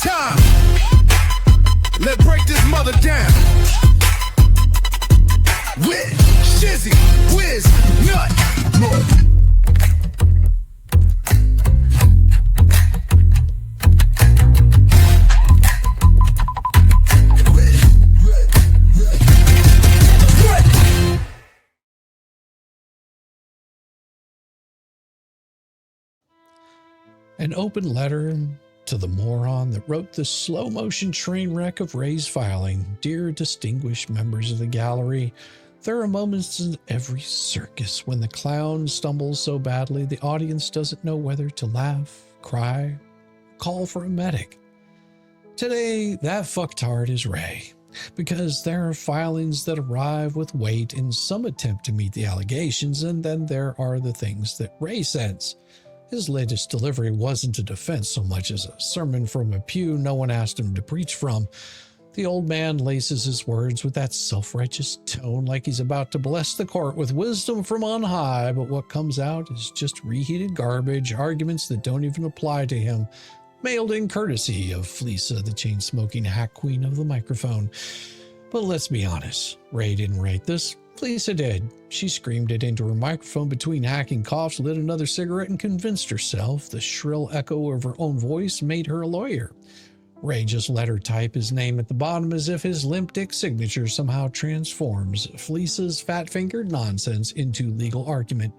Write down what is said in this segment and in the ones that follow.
time. Let's break this mother down. With Shizzy, Wiz, Nut. An open letter to the moron that wrote the slow-motion train wreck of Ray's filing. Dear distinguished members of the gallery, there are moments in every circus when the clown stumbles so badly the audience doesn't know whether to laugh, cry, call for a medic. Today, that fucktard is Ray, because there are filings that arrive with weight in some attempt to meet the allegations, and then there are the things that Ray says. His latest delivery wasn't a defense so much as a sermon from a pew no one asked him to preach from. The old man laces his words with that self-righteous tone like he's about to bless the court with wisdom from on high, but what comes out is just reheated garbage, arguments that don't even apply to him, mailed in courtesy of Fleasa, the chain-smoking hack queen of the microphone. But let's be honest, Ray didn't write this. Fleasa did. She screamed it into her microphone between hacking coughs, lit another cigarette, and convinced herself the shrill echo of her own voice made her a lawyer. Ray just let her type his name at the bottom as if his limp dick signature somehow transforms Fleasa's fat-fingered nonsense into legal argument.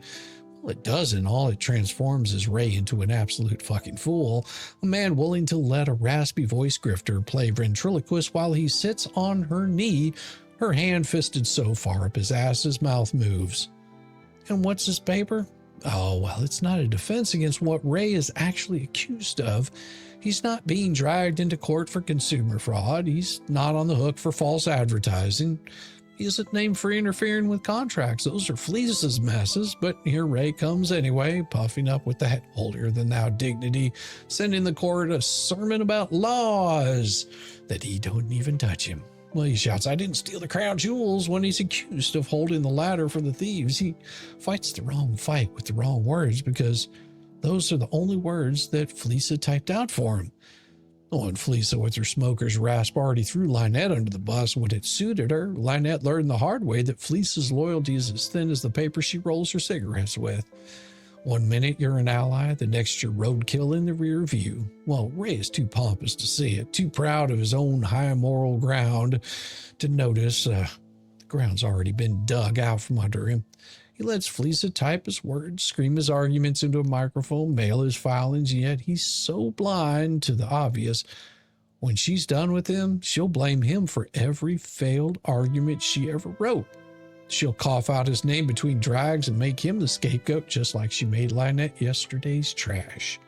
Well, it doesn't. All it transforms is Ray into an absolute fucking fool, a man willing to let a raspy voice grifter play ventriloquist while he sits on her knee, her hand fisted so far up his ass his mouth moves. And what's this paper? Oh, well, it's not a defense against what Ray is actually accused of. He's not being dragged into court for consumer fraud. He's not on the hook for false advertising. He isn't named for interfering with contracts. Those are Fleasa's messes, but here Ray comes anyway, puffing up with that holier-than-thou dignity, sending the court a sermon about laws that he don't even touch him. Well, he shouts, I didn't steal the crown jewels when he's accused of holding the ladder for the thieves. He fights the wrong fight with the wrong words because those are the only words that Fleasa typed out for him. Oh, and Fleasa with her smoker's rasp already threw Lynette under the bus when it suited her. Lynette learned the hard way that Fleasa's loyalty is as thin as the paper she rolls her cigarettes with. One minute you're an ally, the next you're roadkill in the rear view. Well, Ray is too pompous to see it, too proud of his own high moral ground to notice the ground's already been dug out from under him. He lets Fleasa type his words, scream his arguments into a microphone, mail his filings, yet he's so blind to the obvious. When she's done with him, she'll blame him for every failed argument she ever wrote. She'll cough out his name between drags and make him the scapegoat, just like she made Lynette yesterday's trash.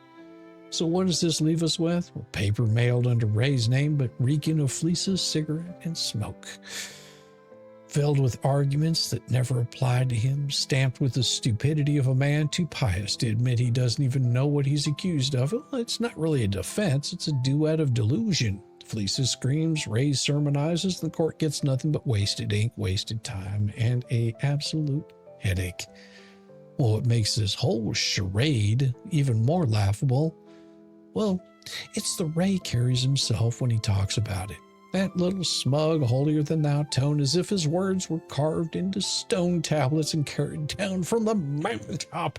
So what does this leave us with? Well, paper mailed under Ray's name, but reeking of Fleasa's cigarette and smoke. Filled with arguments that never applied to him, stamped with the stupidity of a man too pious to admit he doesn't even know what he's accused of. Well, it's not really a defense, it's a duet of delusion. Fleasa screams, Ray sermonizes, the court gets nothing but wasted ink, wasted time, and an absolute headache. Well, what makes this whole charade even more laughable? Well, it's the Ray carries himself when he talks about it. That little smug, holier-than-thou tone, as if his words were carved into stone tablets and carried down from the mountaintop.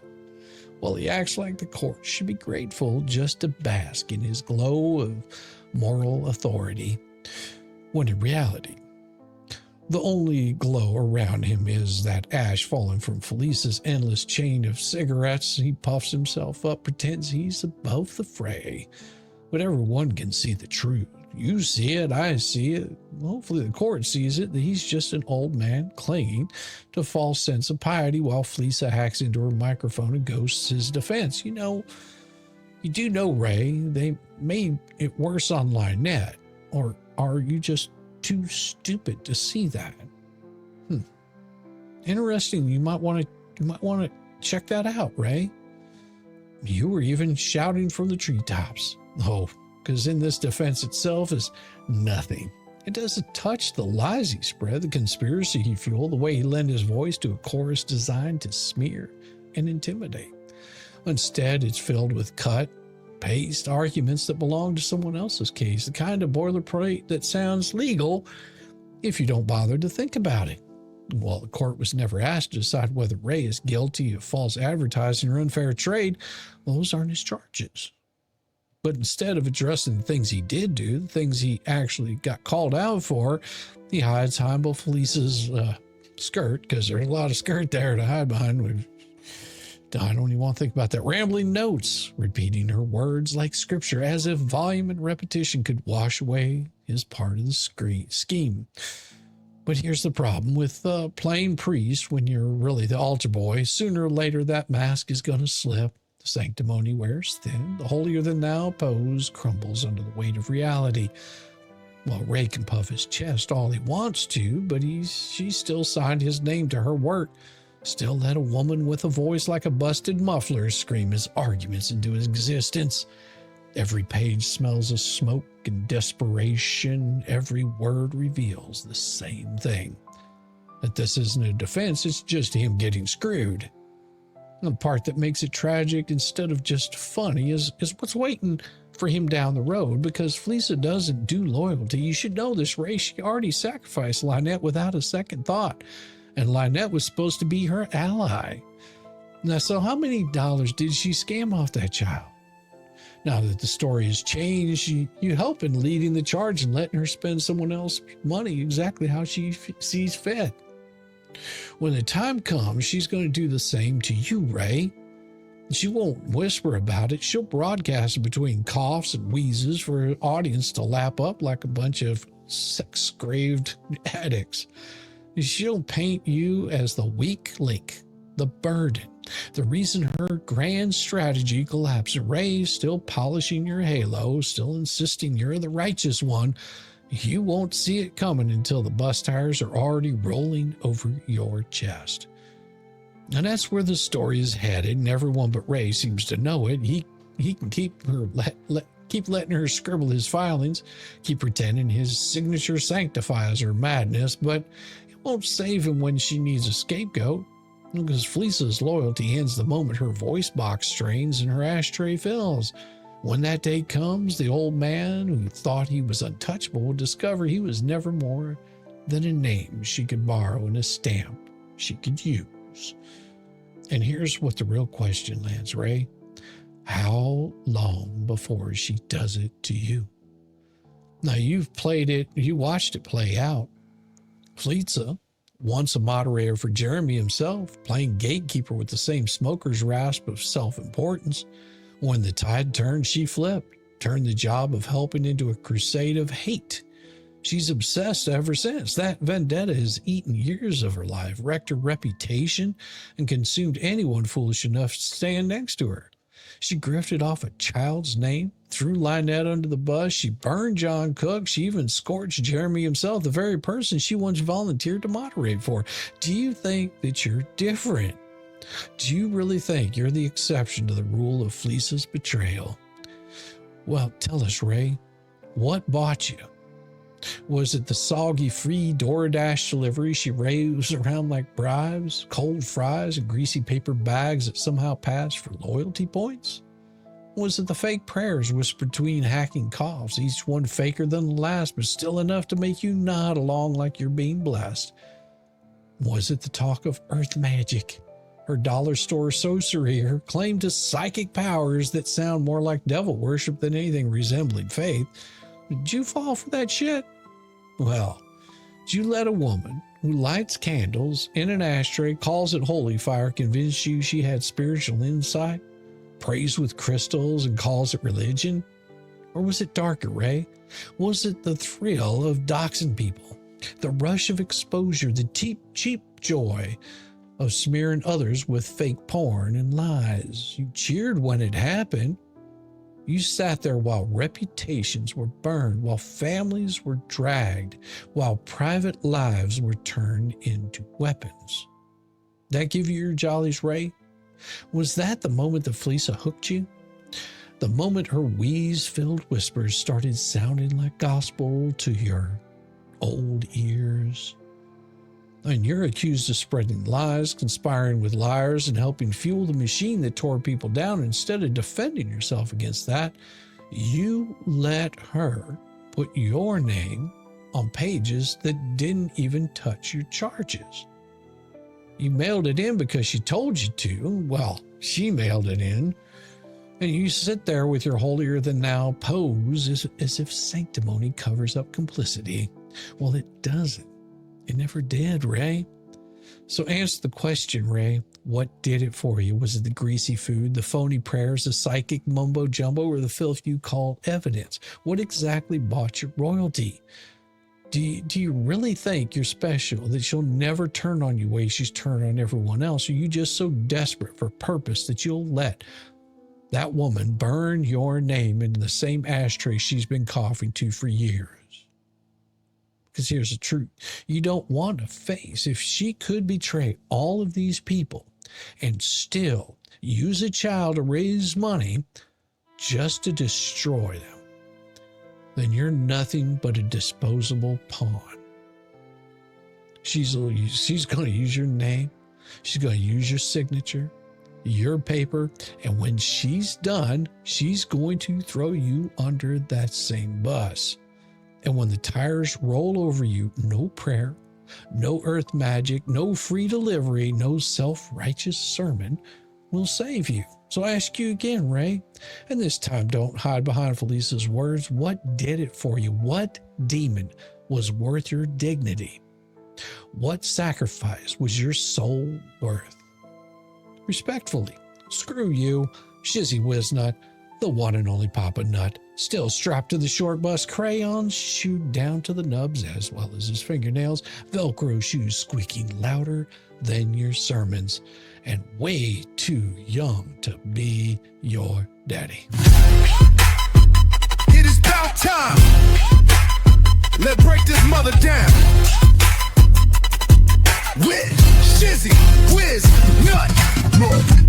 Well, he acts like the court should be grateful just to bask in his glow of moral authority, when in reality, the only glow around him is that ash falling from Fleasa's endless chain of cigarettes. He puffs himself up, pretends he's above the fray, but everyone can see the truth. You see it, I see it. Hopefully the court sees it, that he's just an old man clinging to a false sense of piety while Fleasa hacks into her microphone and ghosts his defense. You know, you do know, Ray, they made it worse on Lynette. Or are you just too stupid to see that? Interesting. You might want to check that out, Ray. You were even shouting from the treetops. Oh, because in this defense itself is nothing. It doesn't touch the lies he spread, the conspiracy he fueled, the way he lent his voice to a chorus designed to smear and intimidate. Instead, it's filled with cut, paste arguments that belong to someone else's case, the kind of boilerplate that sounds legal if you don't bother to think about it. Well, the court was never asked to decide whether Ray is guilty of false advertising or unfair trade. Well, those aren't his charges. But instead of addressing the things he did do, the things he actually got called out for, he hides behind Fleasa's skirt, because there's a lot of skirt there to hide behind. I don't even want to think about that. Rambling notes, repeating her words like scripture, as if volume and repetition could wash away his part of the scheme. But here's the problem with playing priest when you're really the altar boy. Sooner or later, that mask is going to slip. The sanctimony wears thin. The holier-than-thou pose crumbles under the weight of reality. Well, Ray can puff his chest all he wants to, but she still signed his name to her work. Still let a woman with a voice like a busted muffler scream his arguments into existence. Every page smells of smoke and desperation. Every word reveals the same thing. That this isn't a defense, it's just him getting screwed. The part that makes it tragic instead of just funny is what's waiting for him down the road, because Fleasa doesn't do loyalty. You should know this, Ray. She already sacrificed Lynette without a second thought, and Lynette was supposed to be her ally. Now, so how many dollars did she scam off that child? Now that the story has changed, you help in leading the charge and letting her spend someone else's money exactly how she sees fit. When the time comes, she's going to do the same to you, Ray. She won't whisper about it. She'll broadcast it between coughs and wheezes for an audience to lap up like a bunch of sex-craved addicts. She'll paint you as the weak link, the burden, the reason her grand strategy collapsed. Ray, still polishing your halo, still insisting you're the righteous one. You won't see it coming until the bus tires are already rolling over your chest. And that's where the story is headed, and everyone but Ray seems to know it. He can keep letting her scribble his filings, keep pretending his signature sanctifies her madness, but it won't save him when she needs a scapegoat, because Fleasa's loyalty ends the moment her voice box strains and her ashtray fills. When that day comes, the old man who thought he was untouchable will discover he was never more than a name she could borrow and a stamp she could use. And here's what the real question lands, Ray. How long before she does it to you? Now, you've played it, you watched it play out. Fleasa, once a moderator for Jeremy himself, playing gatekeeper with the same smoker's rasp of self-importance. When the tide turned, she flipped, turned the job of helping into a crusade of hate. She's obsessed ever since. That vendetta has eaten years of her life, wrecked her reputation, and consumed anyone foolish enough to stand next to her. She grifted off a child's name, threw Lynette under the bus, she burned John Cook, she even scorched Jeremy himself, the very person she once volunteered to moderate for. Do you think that you're different? Do you really think you're the exception to the rule of Fleasa's betrayal? Well, tell us, Ray, what bought you? Was it the soggy free DoorDash delivery she raves around like bribes, cold fries, and greasy paper bags that somehow passed for loyalty points? Was it the fake prayers whispered between hacking coughs, each one faker than the last, but still enough to make you nod along like you're being blessed? Was it the talk of earth magic, her dollar store sorcery, her claim to psychic powers that sound more like devil worship than anything resembling faith? Did you fall for that shit? Well, did you let a woman who lights candles in an ashtray, calls it holy fire, convince you she had spiritual insight, prays with crystals, and calls it religion? Or was it darker, Ray? Was it the thrill of doxing people, the rush of exposure, the cheap joy of smearing others with fake porn and lies? You cheered when it happened. You sat there while reputations were burned, while families were dragged, while private lives were turned into weapons. That give you your jollies, Ray? Was that the moment that Fleasa hooked you? The moment her wheeze-filled whispers started sounding like gospel to your old ears? And you're accused of spreading lies, conspiring with liars, and helping fuel the machine that tore people down. Instead of defending yourself against that, you let her put your name on pages that didn't even touch your charges. You mailed it in because she told you to. Well, she mailed it in. And you sit there with your holier-than-thou pose as if sanctimony covers up complicity. Well, it doesn't. It never did, Ray. So answer the question, Ray. What did it for you? Was it the greasy food, the phony prayers, the psychic mumbo-jumbo, or the filth you call evidence? What exactly bought your royalty? Do you really think you're special, that she'll never turn on you the way she's turned on everyone else? Or are you just so desperate for purpose that you'll let that woman burn your name in the same ashtray she's been coughing to for years? Because here's the truth. You don't want to face if she could betray all of these people and still use a child to raise money just to destroy them, then you're nothing but a disposable pawn. She's going to use your name. She's going to use your signature, your paper, and when she's done, she's going to throw you under that same bus. And when the tires roll over you, no prayer, no earth magic, no free delivery, no self-righteous sermon will save you. So I ask you again, Ray, and this time don't hide behind Fleasa's words. What did it for you? What demon was worth your dignity? What sacrifice was your soul worth? Respectfully, screw you, Shizzy Wiznut, the one and only Papa Nut, still strapped to the short bus, crayons shoot down to the nubs as well as his fingernails, Velcro shoes squeaking louder than your sermons, and way too young to be your daddy. It is about time. Let's break this mother down. With Shizzy Wiznut.